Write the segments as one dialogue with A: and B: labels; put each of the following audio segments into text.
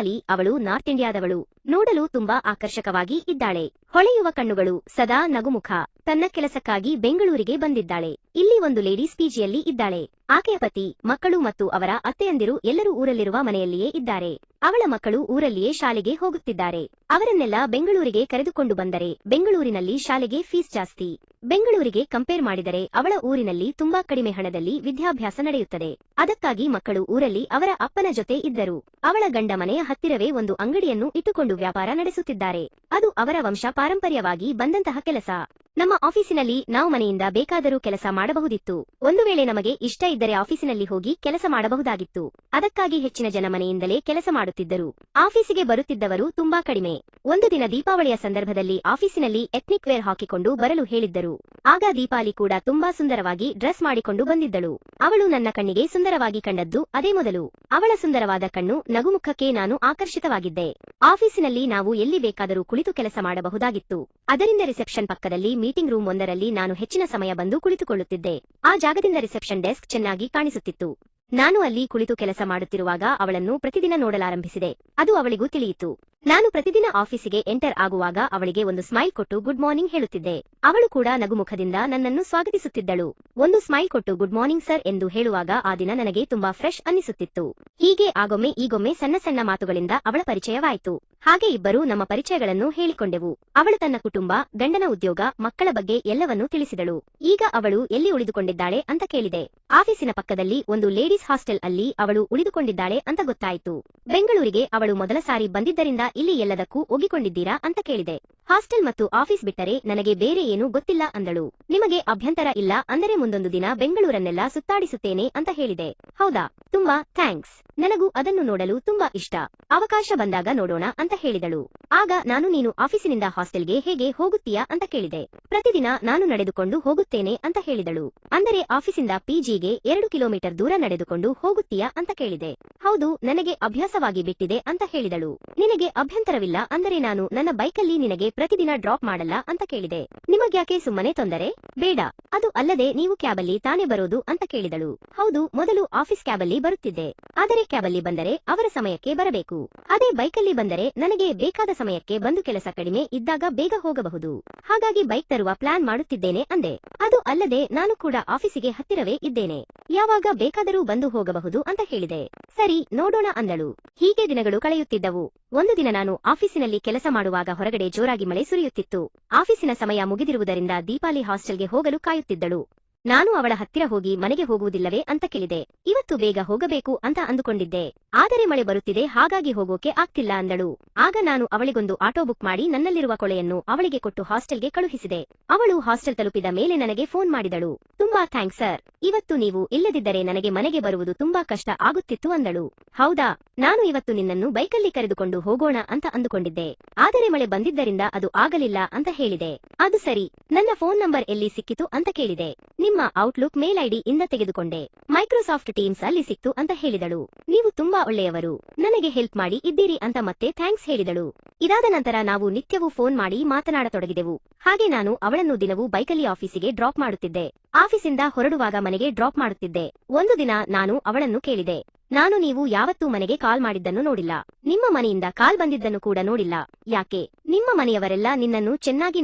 A: ದೀಪಾಲಿ ಅವಳು ನಾರ್ತ್ ಇಂಡಿಯಾದವಳು. ನೋಡಲು ತುಂಬಾ ಆಕರ್ಷಕವಾಗಿ ಇದ್ದಾಳೆ. ಹೊಳೆಯುವ ಕಣ್ಣುಗಳು, ಸದಾ ನಗುಮುಖ. ತನ್ನ ಕೆಲಸಕ್ಕಾಗಿ ಬೆಂಗಳೂರಿಗೆ ಬಂದಿದ್ದಾಳೆ. ಇಲ್ಲಿ ಒಂದು ಲೇಡೀಸ್ ಪಿಜಿಯಲ್ಲಿ ಇದ್ದಾಳೆ. ಆಕೆಯ ಪತಿ, ಮಕ್ಕಳು ಮತ್ತು ಅವರ ಅತ್ತೆಯಂದಿರು ಎಲ್ಲರೂ ಊರಲ್ಲಿರುವ ಮನೆಯಲ್ಲಿಯೇ ಇದ್ದಾರೆ. ಅವಳ ಮಕ್ಕಳು ಊರಲ್ಲಿಯೇ ಶಾಲೆಗೆ ಹೋಗುತ್ತಿದ್ದಾರೆ. ಅವರನ್ನೆಲ್ಲ ಬೆಂಗಳೂರಿಗೆ ಕರೆದುಕೊಂಡು ಬಂದರೆ ಬೆಂಗಳೂರಿನಲ್ಲಿ ಶಾಲೆಗೆ ಫೀಸ್ ಜಾಸ್ತಿ. ಬೆಂಗಳೂರಿಗೆ ಕಂಪೇರ್ ಮಾಡಿದರೆ ಅವಳ ಊರಿನಲ್ಲಿ ತುಂಬಾ ಕಡಿಮೆ ಹಣದಲ್ಲಿ ವಿದ್ಯಾಭ್ಯಾಸ ನಡೆಯುತ್ತದೆ. ಅದಕ್ಕಾಗಿ ಮಕ್ಕಳು ಊರಲ್ಲಿ ಅವರ ಅಪ್ಪನ ಜೊತೆ ಇದ್ದರು. ಅವಳ ಗಂಡ ಮನೆಯ ಹತ್ತಿರವೇ ಒಂದು ಅಂಗಡಿಯನ್ನು ಇಟ್ಟುಕೊಂಡು ವ್ಯಾಪಾರ ನಡೆಸುತ್ತಿದ್ದಾರೆ. ಅದು ಅವರ ವಂಶ ಪಾರಂಪರ್ಯವಾಗಿ ಬಂದಂತಹ ಕೆಲಸ. ನಮ್ಮ ಆಫೀಸಿನಲ್ಲಿ ನಾವು ಮನೆಯಿಂದ ಬೇಕಾದರೂ ಕೆಲಸ ಮಾಡಬಹುದಿತ್ತು. ಒಂದು ವೇಳೆ ನಮಗೆ ಇಷ್ಟ ಇದ್ದರೆ ಆಫೀಸಿನಲ್ಲಿ ಹೋಗಿ ಕೆಲಸ ಮಾಡಬಹುದಾಗಿತ್ತು. ಅದಕ್ಕಾಗಿ ಹೆಚ್ಚಿನ ಜನ ಮನೆಯಿಂದಲೇ ಕೆಲಸ ಮಾಡುತ್ತಿದ್ದರು. ಆಫೀಸಿಗೆ ಬರುತ್ತಿದ್ದವರು ತುಂಬಾ ಕಡಿಮೆ. ಒಂದು ದಿನ ದೀಪಾವಳಿಯ ಸಂದರ್ಭದಲ್ಲಿ ಆಫೀಸಿನಲ್ಲಿ ಎಥ್ನಿಕ್ ವೇರ್ ಹಾಕಿಕೊಂಡು ಬರಲು ಹೇಳಿದ್ದರು. ಆಗ ದೀಪಾಲಿ ಕೂಡ ತುಂಬಾ ಸುಂದರವಾಗಿ ಡ್ರೆಸ್ ಮಾಡಿಕೊಂಡು ಬಂದಿದ್ದಳು. ಅವಳು ನನ್ನ ಕಣ್ಣಿಗೆ ಸುಂದರವಾಗಿ ಕಂಡದ್ದು ಅದೇ ಮೊದಲು. ಅವಳ ಸುಂದರವಾದ ಕಣ್ಣು, ನಗುಮುಖಕ್ಕೆ ನಾನು ಆಕರ್ಷಿತವಾಗಿದ್ದೆ. ಆಫೀಸಿನಲ್ಲಿ ನಾವು ಎಲ್ಲಿ ಬೇಕಾದರೂ ಕುಳಿತು ಕೆಲಸ ಮಾಡಬಹುದಾಗಿತ್ತು. ಅದರಿಂದ ರಿಸೆಪ್ಷನ್ ಪಕ್ಕದಲ್ಲಿ ಮೀಟಿಂಗ್ ರೂಮ್ ಒಂದರಲ್ಲಿ ನಾನು ಹೆಚ್ಚಿನ ಸಮಯ ಬಂದು ಕುಳಿತುಕೊಳ್ಳುತ್ತಿದ್ದೆ. ಆ ಜಾಗದಿಂದ ರಿಸೆಪ್ಷನ್ ಡೆಸ್ಕ್ ಚೆನ್ನಾಗಿ ಕಾಣಿಸುತ್ತಿತ್ತು. ನಾನು ಅಲ್ಲಿ ಕುಳಿತು ಕೆಲಸ ಮಾಡುತ್ತಿರುವಾಗ ಅವಳನ್ನು ಪ್ರತಿದಿನ ನೋಡಲಾರಂಭಿಸಿದೆ. ಅದು ಅವಳಿಗೂ ತಿಳಿಯಿತು. ನಾನು ಪ್ರತಿದಿನ ಆಫೀಸಿಗೆ ಎಂಟರ್ ಆಗುವಾಗ ಅವಳಿಗೆ ಒಂದು ಸ್ಮೈಲ್ ಕೊಟ್ಟು ಗುಡ್ ಮಾರ್ನಿಂಗ್ ಹೇಳುತ್ತಿದ್ದೆ. ಅವಳು ಕೂಡ ನಗುಮುಖದಿಂದ ನನ್ನನ್ನು ಸ್ವಾಗತಿಸುತ್ತಿದ್ದಳು. ಒಂದು ಸ್ಮೈಲ್ ಕೊಟ್ಟು ಗುಡ್ ಮಾರ್ನಿಂಗ್ ಸರ್ ಎಂದು ಹೇಳುವಾಗ ಆ ದಿನ ನನಗೆ ತುಂಬಾ ಫ್ರೆಶ್ ಅನ್ನಿಸುತ್ತಿತ್ತು. ಹೀಗೆ ಆಗೊಮ್ಮೆ ಈಗೊಮ್ಮೆ ಸಣ್ಣ ಸಣ್ಣ ಮಾತುಗಳಿಂದ ಅವಳ ಪರಿಚಯವಾಯಿತು. ಹಾಗೆ ಇಬ್ಬರು ನಮ್ಮ ಪರಿಚಯಗಳನ್ನು ಹೇಳಿಕೊಂಡೆವು. ಅವಳು ತನ್ನ ಕುಟುಂಬ, ಗಂಡನ ಉದ್ಯೋಗ, ಮಕ್ಕಳ ಬಗ್ಗೆ ಎಲ್ಲವನ್ನೂ ತಿಳಿಸಿದಳು. ಈಗ ಅವಳು ಎಲ್ಲಿ ಉಳಿದುಕೊಂಡಿದ್ದಾಳೆ ಅಂತ ಕೇಳಿದೆ. ಆಫೀಸಿನ ಪಕ್ಕದಲ್ಲಿ ಒಂದು ಲೇಡೀಸ್ ಹಾಸ್ಟೆಲ್ ಅಲ್ಲಿ ಅವಳು ಉಳಿದುಕೊಂಡಿದ್ದಾಳೆ ಅಂತ ಗೊತ್ತಾಯಿತು. ಬೆಂಗಳೂರಿಗೆ ಅವಳು ಮೊದಲ ಸಾರಿ ಬಂದಿದ್ದರಿಂದ ಇಲ್ಲಿ ಎಲ್ಲದಕ್ಕೂ ಒಗ್ಗಿಕೊಂಡಿದ್ದೀರಾ ಅಂತ ಕೇಳಿದೆ. ಹಾಸ್ಟೆಲ್ ಮತ್ತು ಆಫೀಸ್ ಬಿಟ್ಟರೆ ನನಗೆ ಬೇರೆ ಏನೂ ಗೊತ್ತಿಲ್ಲ ಅಂದಳು. ನಿಮಗೆ ಅಭ್ಯಂತರ ಇಲ್ಲ ಅಂದರೆ ಮುಂದೊಂದು ದಿನ ಬೆಂಗಳೂರನ್ನೆಲ್ಲ ಸುತ್ತಾಡಿಸುತ್ತೇನೆ ಅಂತ ಹೇಳಿದೆ. ಹೌದಾ, ತುಂಬಾ ಥ್ಯಾಂಕ್ಸ್. ನನಗೂ ಅದನ್ನು ನೋಡಲು ತುಂಬಾ ಇಷ್ಟ. ಅವಕಾಶ ಬಂದಾಗ ನೋಡೋಣ ಅಂತ ಹೇಳಿದಳು. ಆಗ ನಾನು ನೀನು ಆಫೀಸಿನಿಂದ ಹಾಸ್ಟೆಲ್ಗೆ ಹೇಗೆ ಹೋಗುತ್ತೀಯಾ ಅಂತ ಕೇಳಿದೆ. ಪ್ರತಿದಿನ ನಾನು ನಡೆದುಕೊಂಡು ಹೋಗುತ್ತೇನೆ ಅಂತ ಹೇಳಿದಳು. ಅಂದರೆ ಆಫೀಸಿಂದ ಪಿಜಿಗೆ 2 ಕಿಲೋಮೀಟರ್ ದೂರ ನಡೆದುಕೊಂಡು ಹೋಗುತ್ತೀಯಾ ಅಂತ ಕೇಳಿದೆ. ಹೌದು, ನನಗೆ ಅಭ್ಯಾಸವಾಗಿ ಬಿಟ್ಟಿದೆ ಅಂತ ಹೇಳಿದಳು. ನಿನಗೆ ಅಭ್ಯಂತರವಿಲ್ಲ ಅಂದರೆ ನಾನು ನನ್ನ ಬೈಕಲ್ಲಿ ನಿನಗೆ ಪ್ರತಿದಿನ ಡ್ರಾಪ್ ಮಾಡಲ್ಲ ಅಂತ ಕೇಳಿದೆ. ನಿಮಗ್ಯಾಕೆ ಸುಮ್ಮನೆ ತೊಂದರೆ? ಬೇಡ. ಅದು ಅಲ್ಲದೆ ನೀವು ಕ್ಯಾಬಲ್ಲಿ ತಾನೇ ಬರೋದು ಅಂತ ಕೇಳಿದಳು. ಹೌದು, ಮೊದಲು ಆಫೀಸ್ ಕ್ಯಾಬಲ್ಲಿ ಬರುತ್ತಿದ್ದೆ. ಆದರೆ ಕ್ಯಾಬಲ್ಲಿ ಬಂದರೆ ಅವರ ಸಮಯಕ್ಕೆ ಬರಬೇಕು. ಅದೇ ಬೈಕಲ್ಲಿ ಬಂದರೆ ನನಗೆ ಬೇಕಾದ ಸಮಯಕ್ಕೆ ಬಂದು ಕೆಲಸ ಕಡಿಮೆ ಇದ್ದಾಗ ಬೇಗ ಹೋಗಬಹುದು. ಹಾಗಾಗಿ ಬೈಕ್ ತರುವ ಪ್ಲಾನ್ ಮಾಡುತ್ತಿದ್ದೇನೆ ಅಂದೆ. ಅದು ಅಲ್ಲದೆ ನಾನು ಕೂಡ ಆಫೀಸಿಗೆ ಹತ್ತಿರವೇ ಇದ್ದೇನೆ. ಯಾವಾಗ ಬೇಕಾದರೂ ಬಂದು ಹೋಗಬಹುದು ಅಂತ ಹೇಳಿದೆ. ಸರಿ, ನೋಡೋಣ ಅಂದಳು. ಹೀಗೆ ದಿನಗಳು ಕಳೆಯುತ್ತಿದ್ದವು. ಒಂದು ದಿನ ನಾನು ಆಫೀಸಿನಲ್ಲಿ ಕೆಲಸ ಮಾಡುವಾಗ ಹೊರಗಡೆ ಜೋರಾಗಿ ಮಳೆ ಸುರಿಯುತ್ತಿತ್ತು. ಆಫೀಸಿನ ಸಮಯ ಮುಗಿದಿರುವುದರಿಂದ ದೀಪಾಲಿ ಹಾಸ್ಟೆಲ್ಗೆ ಹೋಗಲು ಕಾಯುತ್ತಿದ್ದಳು. ನಾನು ಅವಳ ಹತ್ತಿರ ಹೋಗಿ ಮನೆಗೆ ಹೋಗುವುದಿಲ್ಲವೇ ಅಂತ ಕೇಳಿದೆ. ಇವತ್ತು ಬೇಗ ಹೋಗಬೇಕು ಅಂತ ಅಂದುಕೊಂಡಿದ್ದೆ, ಆದರೆ ಮಳೆ ಬರುತ್ತಿದೆ, ಹಾಗಾಗಿ ಹೋಗೋಕೆ ಆಗ್ತಿಲ್ಲ ಅಂದಳು. ಆಗ ನಾನು ಅವಳಿಗೊಂದು ಆಟೋ ಬುಕ್ ಮಾಡಿ ನನ್ನಲ್ಲಿರುವ ಕೊಳೆಯನ್ನು ಅವಳಿಗೆ ಕೊಟ್ಟು ಹಾಸ್ಟೆಲ್ಗೆ ಕಳುಹಿಸಿದೆ. ಅವಳು ಹಾಸ್ಟೆಲ್ ತಲುಪಿದ ಮೇಲೆ ನನಗೆ ಫೋನ್ ಮಾಡಿದಳು. ತುಂಬಾ ಥ್ಯಾಂಕ್ಸ್ ಸರ್, ಇವತ್ತು ನೀವು ಇಲ್ಲದಿದ್ದರೆ ನನಗೆ ಮನೆಗೆ ಬರುವುದು ತುಂಬಾ ಕಷ್ಟ ಆಗುತ್ತಿತ್ತು ಅಂದಳು. ಹೌದಾ, ನಾನು ಇವತ್ತು ನಿನ್ನನ್ನು ಬೈಕಲ್ಲಿ ಕರೆದುಕೊಂಡು ಹೋಗೋಣ ಅಂತ ಅಂದುಕೊಂಡಿದ್ದೆ, ಆದರೆ ಮಳೆ ಬಂದಿದ್ದರಿಂದ ಅದು ಆಗಲಿಲ್ಲ ಅಂತ ಹೇಳಿದೆ. ಅದು ಸರಿ, ನನ್ನ ಫೋನ್ ನಂಬರ್ ಎಲ್ಲಿ ಸಿಕ್ಕಿತು ಅಂತ ಕೇಳಿದೆ. ನಿಮ್ಮ ಔಟ್ಲುಕ್ ಮೇಲ್ ಐಡಿ ಇಂದ ತೆಗೆದುಕೊಂಡೆ. ಮೈಕ್ರೋಸಾಫ್ಟ್ ಟೀಮ್ಸ್ ಅಲ್ಲಿ ಸಿಕ್ತು ಅಂತ ಹೇಳಿದಳು. ನೀವು ತುಂಬಾ ಒಳ್ಳೆಯವರು, ನನಗೆ ಹೆಲ್ಪ್ ಮಾಡಿ ಇದ್ದೀರಿ ಅಂತ ಮತ್ತೆ ಥ್ಯಾಂಕ್ಸ್ ಹೇಳಿದಳು. ಇದಾದ ನಂತರ ನಾವು ನಿತ್ಯವೂ ಫೋನ್ ಮಾಡಿ ಮಾತನಾಡತೊಡಗಿದೆವು. ಹಾಗೆ ನಾನು ಅವಳನ್ನು ದಿನವೂ ಬೈಕಲ್ಲಿ ಆಫೀಸಿಗೆ ಡ್ರಾಪ್ ಮಾಡುತ್ತಿದ್ದೆ. ಆಫೀಸಿಂದ ಹೊರಡುವಾಗ ಮನೆಗೆ ಡ್ರಾಪ್ ಮಾಡುತ್ತಿದ್ದೆ. ಒಂದು ದಿನ ನಾನು ಅವಳನ್ನು ಕೇಳಿದೆ, ನಾನು ನೀವು ಯಾವತ್ತೂ ಮನೆಗೆ ಕಾಲ್ ಮಾಡಿದ್ದನ್ನು ನೋಡಿಲ್ಲ, ನಿಮ್ಮ ಮನೆಯಿಂದ ಕಾಲ್ ಬಂದಿದ್ದನ್ನು ಕೂಡ ನೋಡಿಲ್ಲ, ಯಾಕೆ? ನಿಮ್ಮ ಮನೆಯವರೆಲ್ಲ ನಿನ್ನನ್ನು ಚೆನ್ನಾಗಿ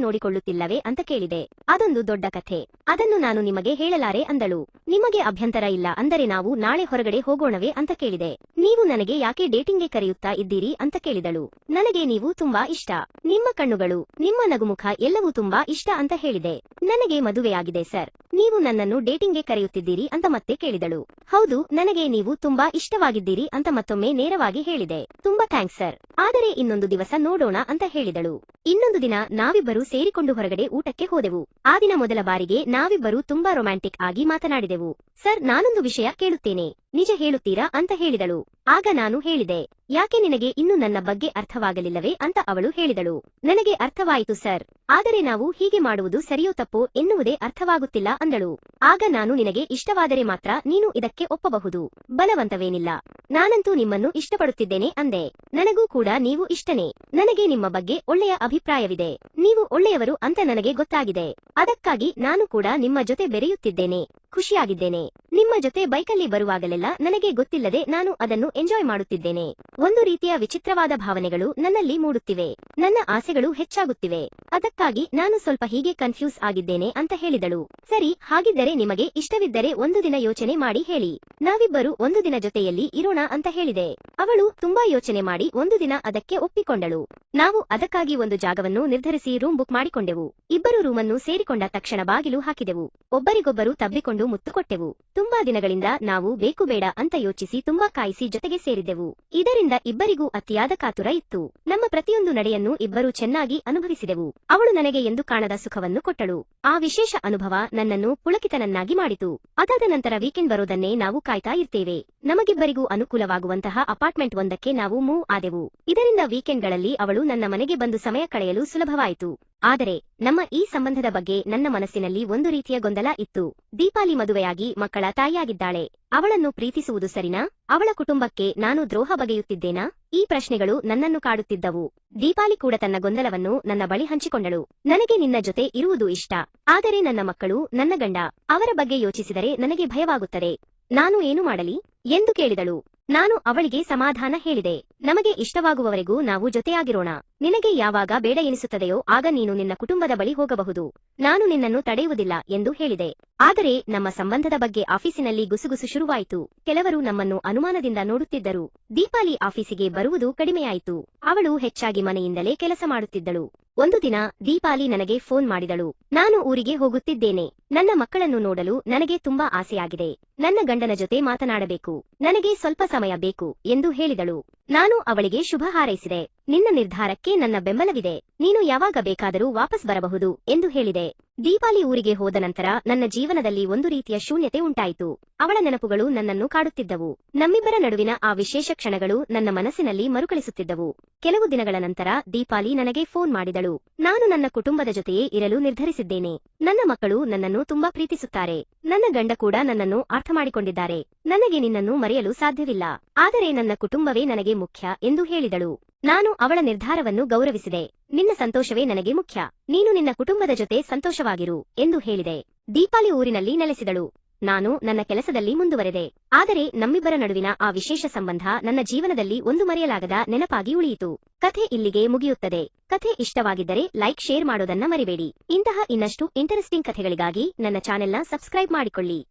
A: ನೋಡಿಕೊಳ್ಳುತ್ತಿಲ್ಲವೇ ಅಂತ ಕೇಳಿದೆ. ಅದೊಂದು ದೊಡ್ಡ ಕಥೆ, ಅದನ್ನು ನಾನು ನಿಮಗೆ ಹೇಳಲಾರೆ ಅಂದಳು. ನಿಮಗೆ ಅಭ್ಯಂತರ ಇಲ್ಲ ಅಂದರೆ ನಾವು ನಾಳೆ ಹೊರಗಡೆ ಹೋಗೋಣವೇ ಅಂತ ಕೇಳಿದೆ. ನೀವು ನನಗೆ ಯಾಕೆ ಡೇಟಿಂಗ್ಗೆ ಕರೆಯುತ್ತಾ ಇದ್ದೀರಿ ಅಂತ ಕೇಳಿದಳು. ನನಗೆ ನೀವು ತುಂಬಾ ಇಷ್ಟ, ನಿಮ್ಮ ಕಣ್ಣುಗಳು, ನಿಮ್ಮ ನಗುಮುಖ ಎಲ್ಲವೂ ತುಂಬಾ ಇಷ್ಟ ಅಂತ ಹೇಳಿದೆ. ನನಗೆ ಮದುವೆಯಾಗಿದೆ ಸರ್, ನೀವು ನನ್ನನ್ನು ಡೇಟಿಂಗ್ಗೆ ಕರೆಯುತ್ತಿದ್ದೀರಿ ಅಂತ ಮತ್ತೆ ಕೇಳಿದಳು. ಹೌದು, ನನಗೆ ನೀವು ತುಂಬಾ ಇಷ್ಟವಾಗಿದ್ದೀರಿ ಅಂತ ಮತ್ತೊಮ್ಮೆ ನೇರವಾಗಿ ಹೇಳಿದೆ. ತುಂಬಾ ಥ್ಯಾಂಕ್ಸ್ ಸರ್, ಆದರೆ ಇನ್ನೊಂದು ದಿವಸ ನೋಡೋಣ ಅಂತ ಹೇಳಿದಳು. ಇನ್ನೊಂದು ದಿನ ನಾವಿಬ್ಬರು ಸೇರಿಕೊಂಡು ಹೊರಗಡೆ ಊಟಕ್ಕೆ ಹೋದೆವು. ಆ ದಿನ ಮೊದಲ ಬಾರಿಗೆ ನಾವಿಬ್ಬರು ತುಂಬಾ ರೊಮ್ಯಾಂಟಿಕ್ ಆಗಿ ಮಾತನಾಡಿದೆವು. ಸರ್, ನಾನೊಂದು ವಿಷಯ ಕೇಳುತ್ತೇನೆ, ನಿಜ ಹೇಳುತ್ತೀರಾ ಅಂತ ಹೇಳಿದಳು. ಆಗ ನಾನು ಹೇಳಿದೆ, ಯಾಕೆ ನಿನಗೆ ಇನ್ನು ನನ್ನ ಬಗ್ಗೆ ಅರ್ಥವಾಗಲಿಲ್ಲವೇ ಅಂತ ಅವಳು ಹೇಳಿದಳು. ನನಗೆ ಅರ್ಥವಾಯಿತು ಸರ್, ಆದರೆ ನಾವು ಹೀಗೆ ಮಾಡುವುದು ಸರಿಯೋ ತಪ್ಪೋ ಎನ್ನುವುದೇ ಅರ್ಥವಾಗುತ್ತಿಲ್ಲ ಅಂದಳು. ಆಗ ನಾನು, ನಿನಗೆ ಇಷ್ಟವಾದರೆ ಮಾತ್ರ ನೀನು ಇದಕ್ಕೆ ಒಪ್ಪಬಹುದು, ಬಲವಂತವೇನಿಲ್ಲ. ನಾನಂತೂ ನಿಮ್ಮನ್ನು ಇಷ್ಟಪಡುತ್ತಿದ್ದೇನೆ ಅಂದೆ. ನನಗೂ ಕೂಡ ನೀವು ಇಷ್ಟನೇ, ನನಗೆ ನಿಮ್ಮ ಬಗ್ಗೆ ಒಳ್ಳೆಯ ಅಭಿಪ್ರಾಯವಿದೆ, ನೀವು ಒಳ್ಳೆಯವರು ಅಂತ ನನಗೆ ಗೊತ್ತಾಗಿದೆ. ಅದಕ್ಕಾಗಿ ನಾನು ಕೂಡ ನಿಮ್ಮ ಜೊತೆ ಬೆರೆಯುತ್ತಿದ್ದೇನೆ, ಖುಷಿಯಾಗಿದ್ದೇನೆ. ನಿಮ್ಮ ಜೊತೆ ಬೈಕಲ್ಲಿ ಬರುವಾಗಲೆಲ್ಲ ನನಗೆ ಗೊತ್ತಿಲ್ಲದೆ ನಾನು ಅದನ್ನು ಎಂಜಾಯ್ ಮಾಡುತ್ತಿದ್ದೇನೆ. ಒಂದು ರೀತಿಯ ವಿಚಿತ್ರವಾದ ಭಾವನೆಗಳು ನನ್ನಲ್ಲಿ ಮೂಡುತ್ತಿವೆ. ನನ್ನ ಆಸೆಗಳು ಹೆಚ್ಚಾಗುತ್ತಿವೆ. ಅದಕ್ಕಾಗಿ ನಾನು ಸ್ವಲ್ಪ ಹೀಗೆ ಕನ್ಫ್ಯೂಸ್ ಆಗಿದ್ದೇನೆ ಅಂತ ಹೇಳಿದಳು. ಸರಿ, ಹಾಗಿದ್ದರೆ ನಿಮಗೆ ಇಷ್ಟವಿದ್ದರೆ ಒಂದು ದಿನ ಯೋಚನೆ ಮಾಡಿ ಹೇಳಿ. ನಾವಿಬ್ಬರು ಒಂದು ದಿನ ಜೊತೆಯಲ್ಲಿ ಇರೋಣ ಅಂತ ಹೇಳಿದೆ. ಅವಳು ತುಂಬಾ ಯೋಚನೆ ಮಾಡಿ ಒಂದು ದಿನ ಅದಕ್ಕೆ ಒಪ್ಪಿಕೊಂಡಳು. ನಾವು ಅದಕ್ಕಾಗಿ ಒಂದು ಜಾಗವನ್ನು ನಿರ್ಧರಿಸಿ ರೂಮ್ ಬುಕ್ ಮಾಡಿಕೊಂಡೆವು. ಇಬ್ಬರು ರೂಮನ್ನು ಸೇರಿಕೊಂಡ ತಕ್ಷಣ ಬಾಗಿಲು ಹಾಕಿದೆವು. ಒಬ್ಬರಿಗೊಬ್ಬರು ತಬ್ಬಿಕೊಂಡು ಮುತ್ತು ಕೊಟ್ಟೆವು. ತುಂಬಾ ದಿನಗಳಿಂದ ನಾವು ಬೇಕು ಬೇಡ ಅಂತ ಯೋಚಿಸಿ ತುಂಬಾ ಕಾಯಿಸಿ ಜೊತೆಗೆ ಸೇರಿದ್ದೆವು. ಇದರಿಂದ ಇಬ್ಬರಿಗೂ ಅತಿಯಾದ ಕಾತುರ ಇತ್ತು. ನಮ್ಮ ಪ್ರತಿಯೊಂದು ನಡೆಯನ್ನು ಇಬ್ಬರು ಚೆನ್ನಾಗಿ ಅನುಭವಿಸಿದೆವು. ಅವಳು ನನಗೆ ಎಂದು ಕಾಣದ ಸುಖವನ್ನು ಕೊಟ್ಟಳು. ಆ ವಿಶೇಷ ಅನುಭವ ನನ್ನನ್ನು ಪುಳಕಿತನನ್ನಾಗಿ ಮಾಡಿತು. ಅದಾದ ನಂತರ ವೀಕೆಂಡ್ ಬರೋದನ್ನೇ ನಾವು ಕಾಯ್ತಾ ಇರ್ತೇವೆ. ನಮಗಿಬ್ಬರಿಗೂ ಅನುಕೂಲವಾಗುವಂತಹ ಅಪಾರ್ಟ್ಮೆಂಟ್ ಒಂದಕ್ಕೆ ನಾವು ಮೂವ್ ಆದೆವು. ಇದರಿಂದ ವೀಕೆಂಡ್ಗಳಲ್ಲಿ ಅವಳು ನನ್ನ ಮನೆಗೆ ಬಂದು ಸಮಯ ಕಳೆಯಲು ಸುಲಭವಾಯಿತು. ಆದರೆ ನಮ್ಮ ಈ ಸಂಬಂಧದ ಬಗ್ಗೆ ನನ್ನ ಮನಸ್ಸಿನಲ್ಲಿ ಒಂದು ರೀತಿಯ ಗೊಂದಲ ಇತ್ತು. ದೀಪಾಲಿ ಮದುವೆಯಾಗಿ ಮಕ್ಕಳ ತಾಯಿಯಾಗಿದ್ದಾಳೆ. ಅವಳನ್ನು ಪ್ರೀತಿಸುವುದು ಸರಿನಾ? ಅವಳ ಕುಟುಂಬಕ್ಕೆ ನಾನು ದ್ರೋಹ ಬಗೆಯುತ್ತಿದ್ದೇನಾ? ಈ ಪ್ರಶ್ನೆಗಳು ನನ್ನನ್ನು ಕಾಡುತ್ತಿದ್ದವು. ದೀಪಾಲಿ ಕೂಡ ತನ್ನ ಗೊಂದಲವನ್ನು ನನ್ನ ಬಳಿ ಹಂಚಿಕೊಂಡಳು. ನನಗೆ ನಿನ್ನ ಜೊತೆ ಇರುವುದು ಇಷ್ಟ. ಆದರೆ ನನ್ನ ಮಕ್ಕಳು, ನನ್ನ ಗಂಡ, ಅವರ ಬಗ್ಗೆ ಯೋಚಿಸಿದರೆ ನನಗೆ ಭಯವಾಗುತ್ತದೆ. ನಾನು ಏನು ಮಾಡಲಿ ಎಂದು ಕೇಳಿದಳು. ನಾನು ಅವಳಿಗೆ ಸಮಾಧಾನ ಹೇಳಿದೆ. ನಮಗೆ ಇಷ್ಟವಾಗುವವರೆಗೂ ನಾವು ಜೊತೆಯಾಗಿರೋಣ. ನಿನಗೆ ಯಾವಾಗ ಬೇಡ ಎನಿಸುತ್ತದೆಯೋ ಆಗ ನೀನು ನಿನ್ನ ಕುಟುಂಬದ ಬಳಿ ಹೋಗಬಹುದು. ನಾನು ನಿನ್ನನ್ನು ತಡೆಯುವುದಿಲ್ಲ ಎಂದು ಹೇಳಿದೆ. ಆದರೆ ನಮ್ಮ ಸಂಬಂಧದ ಬಗ್ಗೆ ಆಫೀಸಿನಲ್ಲಿ ಗುಸುಗುಸು ಶುರುವಾಯಿತು. ಕೆಲವರು ನಮ್ಮನ್ನು ಅನುಮಾನದಿಂದ ನೋಡುತ್ತಿದ್ದರು. ದೀಪಾಲಿ ಆಫೀಸಿಗೆ ಬರುವುದು ಕಡಿಮೆಯಾಯಿತು. ಅವಳು ಹೆಚ್ಚಾಗಿ ಮನೆಯಿಂದಲೇ ಕೆಲಸ ಮಾಡುತ್ತಿದ್ದಳು. ಒಂದು ದಿನ ದೀಪಾಲಿ ನನಗೆ ಫೋನ್ ಮಾಡಿದಳು. ನಾನು ಊರಿಗೆ ಹೋಗುತ್ತಿದ್ದೇನೆ. ನನ್ನ ಮಕ್ಕಳನ್ನು ನೋಡಲು ನನಗೆ ತುಂಬಾ ಆಸೆಯಾಗಿದೆ. ನನ್ನ ಗಂಡನ ಜೊತೆ ಮಾತನಾಡಬೇಕು. ನನಗೆ ಸ್ವಲ್ಪ ಸಮಯ ಬೇಕು ಎಂದು ಹೇಳಿದಳು. ನಾನು ಅವಳಿಗೆ ಶುಭ ಹಾರೈಸಿದೆ. ನಿನ್ನ ನಿರ್ಧಾರಕ್ಕೆ ನನ್ನ ಬೆಂಬಲವಿದೆ. ನೀನು ಯಾವಾಗ ಬೇಕಾದರೂ ವಾಪಸ್ ಬರಬಹುದು ಎಂದು ಹೇಳಿದೆ. ದೀಪಾಲಿ ಊರಿಗೆ ಹೋದ ನಂತರ ನನ್ನ ಜೀವನದಲ್ಲಿ ಒಂದು ರೀತಿಯ ಶೂನ್ಯತೆ ಉಂಟಾಯಿತು. ಅವಳ ನೆನಪುಗಳು ನನ್ನನ್ನು ಕಾಡುತ್ತಿದ್ದವು. ನಮ್ಮಿಬ್ಬರ ನಡುವಿನ ಆ ವಿಶೇಷ ಕ್ಷಣಗಳು ನನ್ನ ಮನಸ್ಸಿನಲ್ಲಿ ಮರುಕಳಿಸುತ್ತಿದ್ದವು. ಕೆಲವು ದಿನಗಳ ನಂತರ ದೀಪಾಲಿ ನನಗೆ ಫೋನ್ ಮಾಡಿದಳು. ನಾನು ನನ್ನ ಕುಟುಂಬದ ಜೊತೆಯೇ ಇರಲು ನಿರ್ಧರಿಸಿದ್ದೇನೆ. ನನ್ನ ಮಕ್ಕಳು ನನ್ನನ್ನು ತುಂಬಾ ಪ್ರೀತಿಸುತ್ತಾರೆ. ನನ್ನ ಗಂಡ ಕೂಡ ನನ್ನನ್ನು ಅರ್ಥ ಮಾಡಿಕೊಂಡಿದ್ದಾರೆ. ನನಗೆ ನಿನ್ನನ್ನು ಮರೆಯಲು ಸಾಧ್ಯವಿಲ್ಲ. ಆದರೆ ನನ್ನ ಕುಟುಂಬವೇ ನನಗೆ ಮುಖ್ಯ ಎಂದು ಹೇಳಿದಳು. ನಾನು ಅವಳ ನಿರ್ಧಾರವನ್ನು ಗೌರವಿಸಿದೆ. ನಿನ್ನ ಸಂತೋಷವೇ ನನಗೆ ಮುಖ್ಯ. ನೀನು ನಿನ್ನ ಕುಟುಂಬದ ಜೊತೆ ಸಂತೋಷವಾಗಿರು ಎಂದು ಹೇಳಿದೆ. ದೀಪಾಲಿ ಊರಿನಲ್ಲಿ ನೆಲೆಸಿದಳು. ನಾನು ನನ್ನ ಕೆಲಸದಲ್ಲಿ ಮುಂದುವರೆದೆ. ಆದರೆ ನಮ್ಮಿಬ್ಬರ ನಡುವಿನ ಆ ವಿಶೇಷ ಸಂಬಂಧ ನನ್ನ ಜೀವನದಲ್ಲಿ ಒಂದು ಮರೆಯಲಾಗದ ನೆನಪಾಗಿ ಉಳಿಯಿತು. ಕಥೆ ಇಲ್ಲಿಗೆ ಮುಗಿಯುತ್ತದೆ. ಕಥೆ ಇಷ್ಟವಾಗಿದ್ದರೆ ಲೈಕ್, ಶೇರ್ ಮಾಡೋದನ್ನ ಮರಿಬೇಡಿ. ಇಂತಹ ಇನ್ನಷ್ಟು ಇಂಟರೆಸ್ಟಿಂಗ್ ಕಥೆಗಳಿಗಾಗಿ ನನ್ನ ಚಾನೆಲ್ನ ಸಬ್ಸ್ಕ್ರೈಬ್ ಮಾಡಿಕೊಳ್ಳಿ.